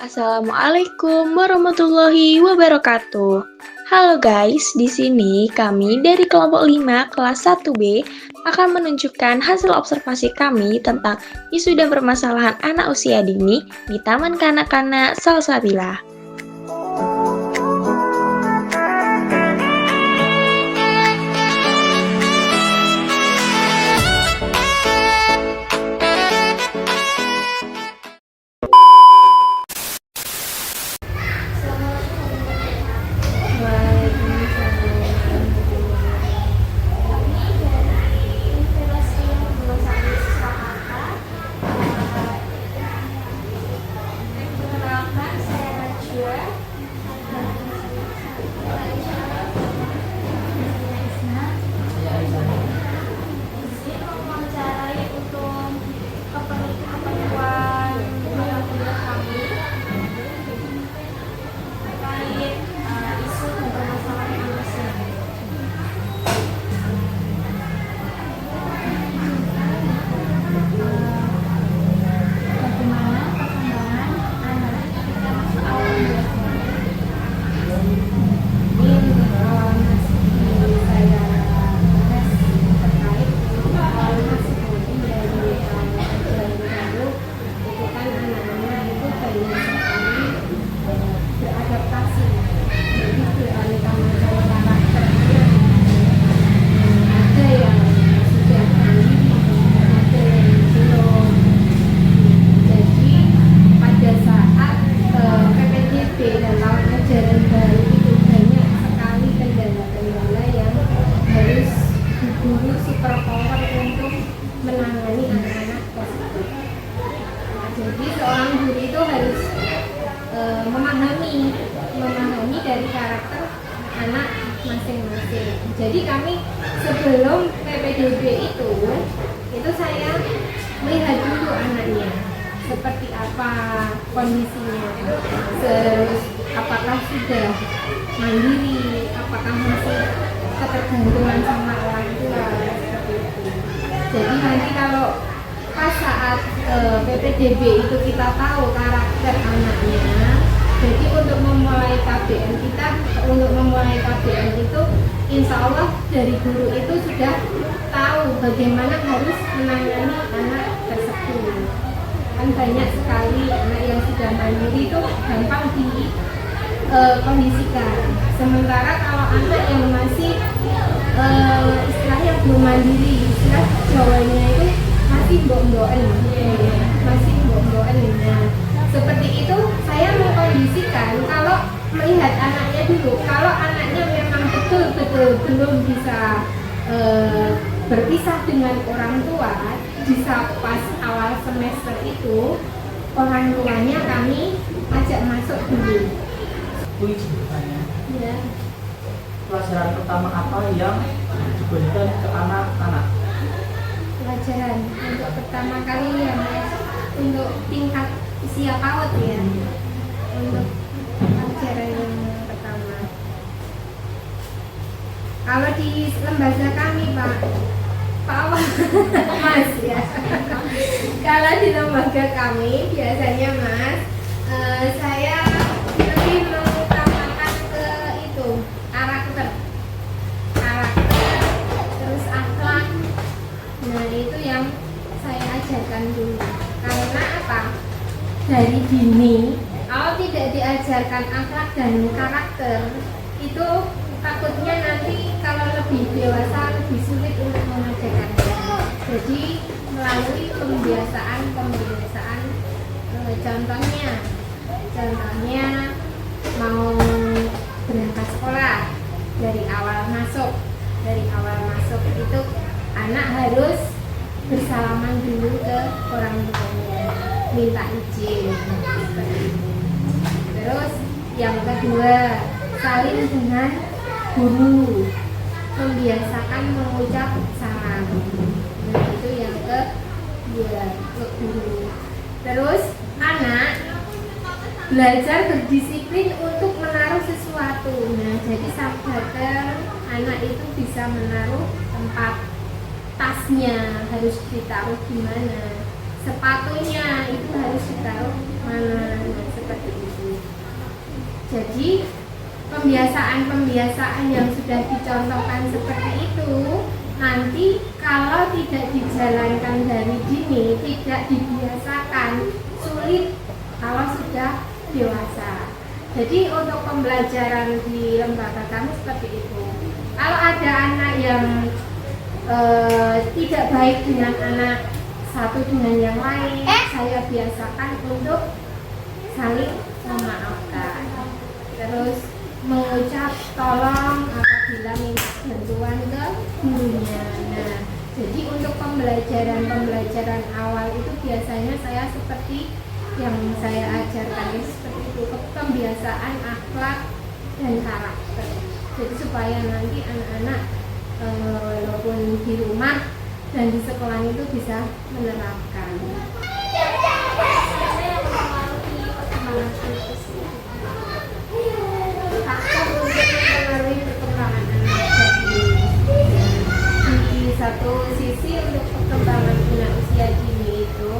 Assalamualaikum warahmatullahi wabarakatuh. Halo guys, di sini kami dari kelompok 5 kelas 1B akan menunjukkan hasil observasi kami tentang isu dan permasalahan anak usia dini di Taman Kanak-kanak Salsabila. Menangani anak-anak tersebut. Jadi seorang guru itu harus memahami dari karakter anak masing-masing. Jadi kami sebelum PPDB itu saya melihat dulu anaknya seperti apa kondisinya, terus apakah sudah mandiri, apakah masih ketergantungan sama orang tua, seperti itu. Jadi nanti kalau pas saat PPDB itu kita tahu karakter anaknya, jadi untuk memulai KBM itu insya Allah dari guru itu sudah tahu bagaimana harus menangani anak tersebut. Kan banyak sekali anak yang sudah mandiri itu gampang dikondisikan. Sementara kalau anak yang masih istilahnya belum mandiri, istilah Jawanya itu masih mbok-mboken. Nah, seperti itu saya mengkondisikan kalau melihat anaknya dulu. Kalau anaknya memang betul-betul belum bisa berpisah dengan orang tua, bisa pas awal semester itu orang tuanya kami ajak masuk dulu. Puji bertanya. Ya. Pelajaran pertama apa yang diberikan ke anak-anak? Pelajaran untuk pertama kali ya Mas, untuk tingkat usia PAUD ya. Untuk pelajaran yang pertama. Kalau di lembaga kami Pak Mas ya. Kalau di lembaga kami biasanya Mas, saya lebih mengutamakan ke itu karakter, terus akhlak. Nah itu yang saya ajarkan dulu. Karena apa? Dari dini, kalau tidak diajarkan akhlak dan karakter, itu takutnya nanti kalau lebih dewasa lebih sulit untuk mengajarkannya. Jadi melalui pembiasaan, contohnya mau berangkat sekolah dari awal masuk itu anak harus bersalaman dulu ke orang tuanya, minta izin. Terus yang kedua, saling dengan guru, membiasakan mengucap salam. Nah, itu yang kedua, ke guru. Terus anak belajar berdisiplin untuk menaruh sesuatu. Nah, jadi sahabat anak itu bisa menaruh tempat tasnya harus ditaruh di mana, sepatunya itu harus ditaruh mana, nah, seperti Jadi pembiasaan-pembiasaan yang sudah dicontohkan seperti itu nanti kalau tidak dijalankan dari dini, tidak dibiasakan, sulit kalau sudah dewasa. Jadi untuk pembelajaran di lembaga kami seperti itu. Kalau ada anak yang tidak baik dengan anak satu dengan yang lain, saya biasakan untuk saling memaafkan, terus mengucap tolong apabila minta bantuan ke gurunya. Nah, jadi untuk pembelajaran awal itu biasanya saya seperti yang saya ajarkan itu seperti itu, pembiasaan akhlak dan karakter. Jadi supaya nanti anak-anak walaupun di rumah dan di sekolah itu bisa menerapkan. Faktor untuk mempengaruhi perkembangan anak. Di satu sisi untuk perkembangan anak usia dini itu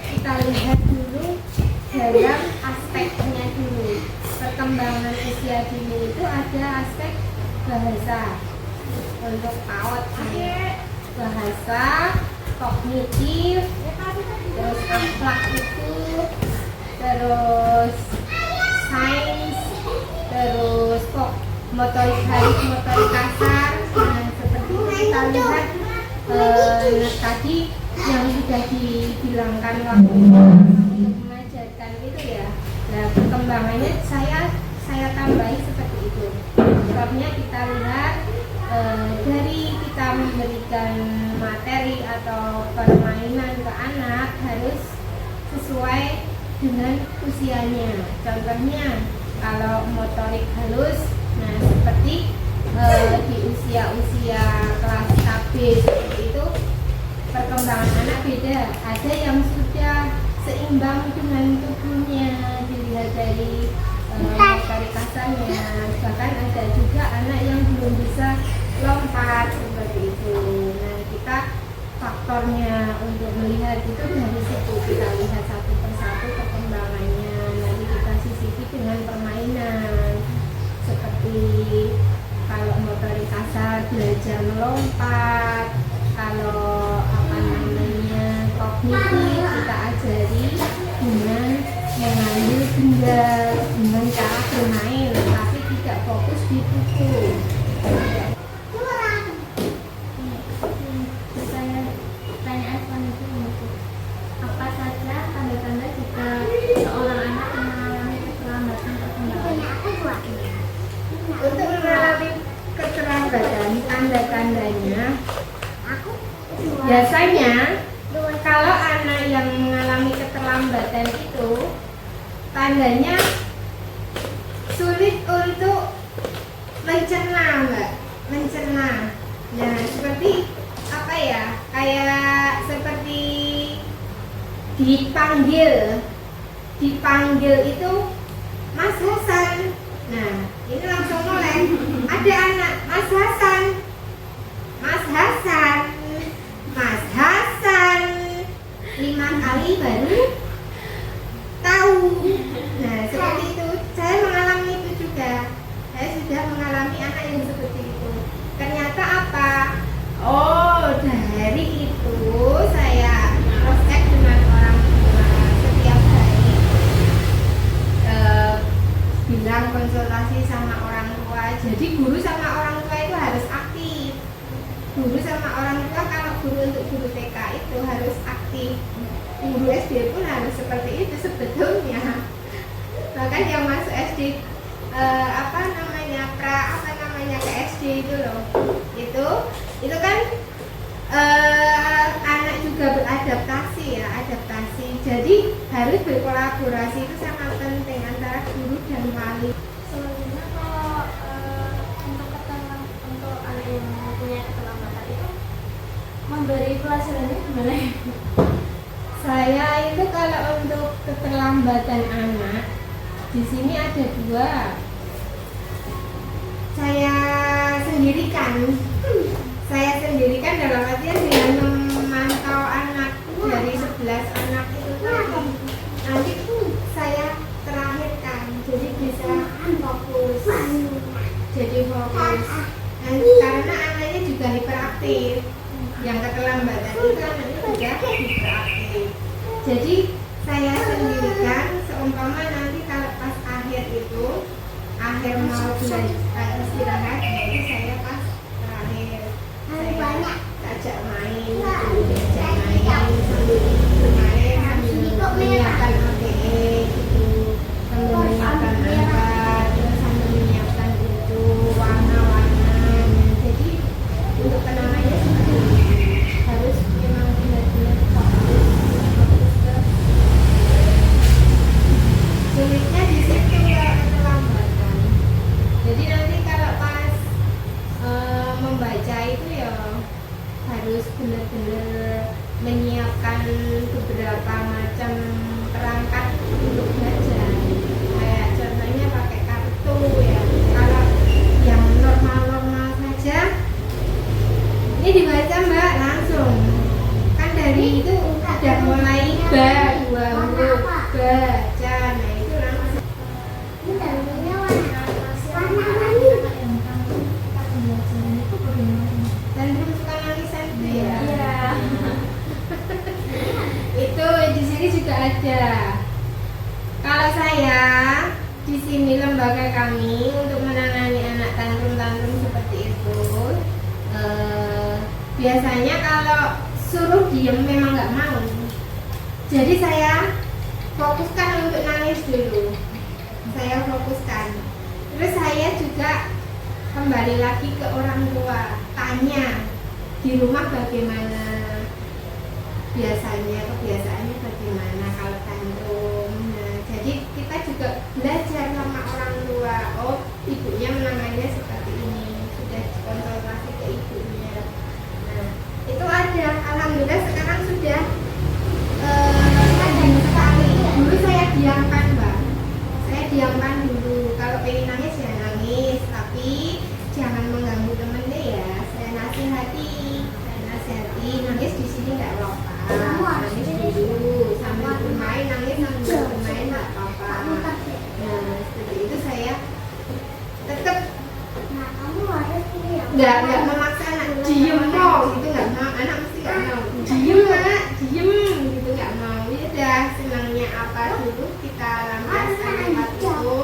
kita lihat dulu dalam aspeknya dulu. Perkembangan usia dini itu ada aspek bahasa untuk PAUD, bahasa, kognitif, terus akhlak itu, terus sains, terus motorik halus, motorik kasar. Nah, seperti itu kita lihat tadi yang sudah dibilangkan waktu untuk mengajarkan itu ya. Nah, perkembangannya saya tambahi seperti itu. Sebabnya kita lihat dari kita memberikan materi atau permainan ke anak harus sesuai dengan usianya. Contohnya kalau motorik halus, nah seperti di usia kelas KB seperti itu perkembangan anak beda. Ada yang sudah seimbang dengan tubuhnya dilihat dari motorik kasarnya, bahkan ada juga anak yang belum bisa lompat seperti itu. Nah, kita faktornya untuk melihat itu dari situ, kita lihat satu persatu perkembangannya, nanti kita sisipi dengan permainan seperti kalau motorik kasar belajar melompat, kalau kognitif kita ajari dengan mengambil benda dengan cara bermain, tapi tidak fokus di buku. Pertanyaan selanjutnya, apa saja tanda-tanda jika seorang anak mengalami keterlambatan perkembangan? Untuk mengalami keterlambatan, tanda-tandanya biasanya kalau anak yang mengalami keterlambatan itu tandanya sulit untuk mencerna, Mbak. Mencerna. Nah, seperti apa ya? Kayak seperti dipanggil itu Mas Hasan. Nah, ini langsung mulai. Ada anak Mas Hasan. Mas Hasan. Mas Hasan. 5 kali baru tahu. Nah, seperti itu. Saya mengalami itu juga. Saya sudah mengalami anak yang seperti itu. Ternyata apa? Oh, dari itu saya cross check dengan orang tua setiap hari. Bilang konsultasi sama orang tua. Jadi guru sama orang tua itu harus aktif. Guru sama orang tua, kalau guru untuk guru TK itu harus aktif. Guru SD pun harus seperti itu sebetulnya. Bahkan yang masuk SD ke SD itu loh, itu kan anak juga beradaptasi ya, adaptasi. Jadi harus berkolaborasi, itu sangat penting antara guru dan wali. Selanjutnya kalau untuk anak yang mempunyai keterlambatan itu memberi pelajarannya gimana ya? Saya itu kalau untuk keterlambatan anak di sini ada 2. Saya sendirikan dalam artian dengan memantau anak dari 11 anak itu tadi. Nanti saya jadi bisa fokus. Jadi fokus. Dan karena anaknya juga hiperaktif, yang keterlambatan itu anaknya juga hiperaktif. Jadi saya sendirikan seumpama nanti kalau pas akhir itu, akhir mau belajar istirahat, jadi saya pas terakhir saya ajak main, diajak main sambil bermain sambil menyiapkan ABE gitu, sambil menyiapkan angka, terus sambil menyiapkan itu warna-warna. Jadi untuk penangannya seperti itu harus memang benar-benar fokus ke sulitnya di situ ya, keterlambatan. Jadi nanti kalau pas membaca itu ya harus benar-benar menyiapkan beberapa macam perangkat untuk belajar. Kayak contohnya pakai kartu ya. Kalau yang normal-normal saja, ini dibaca Mbak langsung. Kan dari itu udah mulai ba, dua huruf, baca. Nah itu langsung. Dan suka nangisan itu ya. Itu di sini juga ada. Kalau saya di sini lembaga kami untuk menangani anak tantrum-tantrum seperti itu, biasanya kalau suruh diem memang nggak mau. Jadi saya fokuskan untuk nangis dulu. Saya fokuskan. Terus saya juga kembali lagi ke orang tua, tanya di rumah bagaimana biasanya, kebiasaannya bagaimana kalau tantrum. Nah, jadi kita juga belajar sama orang tua. Oh, ibunya menangannya seperti ini, sudah konsultasi ke ibunya. Nah, itu ada. Alhamdulillah sekarang sudah rajin sekali. Dulu saya diamkan Mbak, saya diamkan dulu. Kalau pengen nangis ya nangis, tapi jangan mengganggu temennya ya. Saya nasihati, nangis di sini nggak apa-apa. Nangis dulu sambil bermain, nangis sambil bermain nggak apa-apa. Nah seperti itu saya tetap nggak memaksa anak diem mau gitu, nggak mau. Anak mesti nggak mau diem nak, diem gitu nggak mau. Ya udah, senangnya apa dulu kita lampiaskan lewat itu.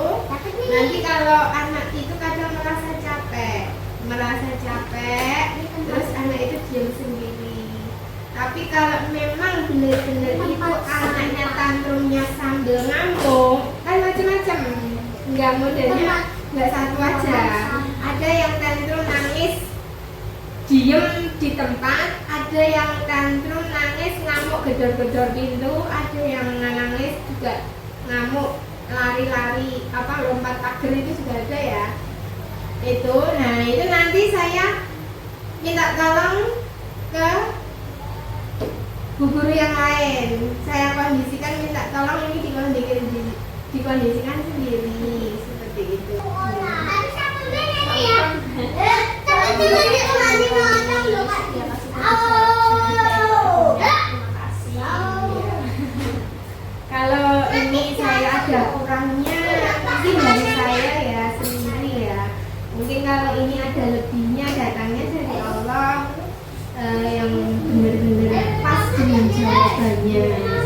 Nanti kalau anak itu kadang merasa capek, terus anak itu diam sendiri. Tapi kalau memang benar-benar itu anaknya tantrumnya sambil ngambung, kan macam-macam. Nggak modelnya nggak satu aja. Ada yang tantrum nangis diem di tempat, ada yang tantrum nangis ngamuk gedor-gedor pintu, ada yang nangis juga ngamuk lari-lari lompat pagar, itu juga ada ya. Itu, nah itu nanti saya minta tolong ke bu guru yang lain. Saya kondisikan, minta tolong ini dikondisikan sendiri seperti itu. Kalau ini saya ada kurangnya, mungkin dari saya ya sendiri ya. Mungkin kalau ini ada lebihnya, datangnya dari Allah yang benar-benar pas dengan jawabannya.